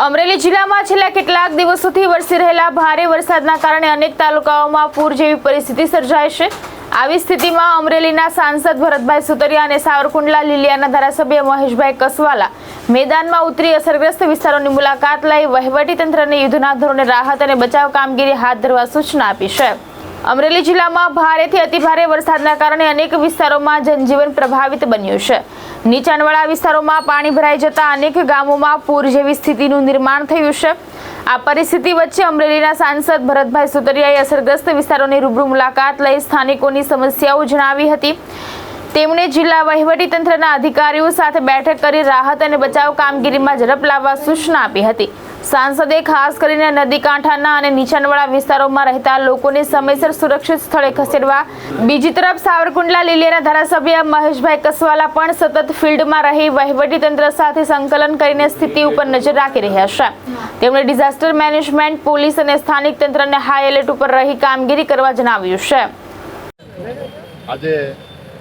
અમરેલી જિલ્લામાં છેલ્લા કેટલાક દિવસોથી વરસી રહેલા ભારે વરસાદના કારણે અનેક તાલુકાઓમાં પૂર જેવી પરિસ્થિતિ સર્જાઈ છે। આવી સ્થિતિમાં અમરેલીના સાંસદ ભરતભાઈ સુતરિયા અને સાવરકુંડલા લીલિયાના ધારાસભ્ય મહેશભાઈ કસવાલા મેદાનમાં ઉતરી અસરગ્રસ્ત વિસ્તારોની મુલાકાત લઈ વહીવટીતંત્રને યુદ્ધના ધોરણે રાહત અને બચાવ કામગીરી હાથ ધરવા સૂચના આપી છે। અમરેલી જિલ્લામાં ભારેથી અતિભારે વરસાદના કારણે અનેક વિસ્તારોમાં જનજીવન પ્રભાવિત બન્યું છે। નીચાણવાળા વિસ્તારોમાં પાણી ભરાઈ જતા અનેક ગામોમાં પૂર જેવી સ્થિતિનું નિર્માણ થયું છે। આ પરિસ્થિતિ વચ્ચે અમરેલીના સાંસદ ભરતભાઈ સુતરિયાએ અસરગ્રસ્ત વિસ્તારોની રૂબરૂ મુલાકાત લઈ સ્થાનિકોની સમસ્યાઓ જણાવી હતી। તેમણે જિલ્લા વહીવટીતંત્રના અધિકારીઓ સાથે બેઠક કરી રાહત અને બચાવ કામગીરીમાં ઝડપ લાવવા સૂચના આપી હતી। સાંસદે ખાસ કરીને નદી કાંઠાના અને નીચાણવાળા વિસ્તારોમાં રહેતા લોકોને સમયસર સુરક્ષિત સ્થળે ખસેડવા, બીજી તરફ સાવરકુંડલા લીલિયાના ધારાસભ્ય મહેશભાઈ કસવાલા પણ સતત ફિલ્ડમાં રહી વહીવટીતંત્ર સાથે સંકલન કરીને સ્થિતિ ઉપર નજર રાખી રહ્યા છે। તેમણે ડિઝાસ્ટર મેનેજમેન્ટ, પોલીસ અને સ્થાનિક તંત્રને હાઈ એલર્ટ ઉપર રહી કામગીરી કરવા જણાવ્યું છે। આજે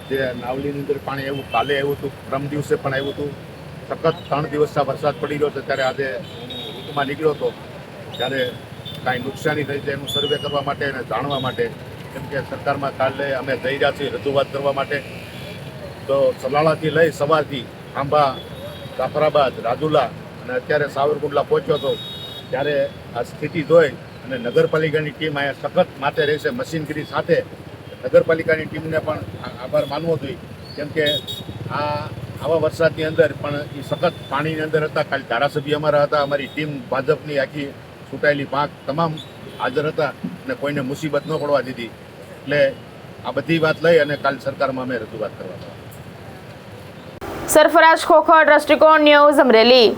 જે નાવલીની અંદર પાણી આવ્યું, કાલે આવ્યું હતું, પરમ દિવસે પણ આવ્યું હતું। સખત 3 દિવસથી વરસાદ પડી રહ્યો છે ત્યારે આજે ઋતુમાં નીકળ્યો હતો ત્યારે કાંઈ નુકસાની થઈ છે એનું સર્વે કરવા માટે અને જાણવા માટે, કેમ કે સરકારમાં કાલે અમે જઈ રહ્યા છીએ રજૂઆત કરવા માટે। તો સલાળાથી લઈ સવારથી આંબા, જાફરાબાદ, રાજુલા અને અત્યારે સાવરકુંડલા પહોંચ્યો હતો ત્યારે આ સ્થિતિ જોઈ અને નગરપાલિકાની ટીમ અહીંયા સખત માથે રહેશે મશીનગીરી સાથે। નગરપાલિકાની ટીમને પણ આભાર માનવો જોઈએ, કેમ કે આવા વરસાદની અંદર પણ એ સખત પાણીની અંદર હતા। કાલે ધારાસભ્ય અમારા હતા, અમારી ટીમ ભાજપની આખી ચૂંટાયેલી પાંખ તમામ હાજર હતા અને કોઈને મુસીબત ન પડવા દીધી। એટલે આ બધી વાત લઈ અને કાલ સરકારમાં અમે રજૂઆત કરવા। સરફરાજ ખોખર, દ્રષ્ટિકોણ ન્યૂઝ, અમરેલી।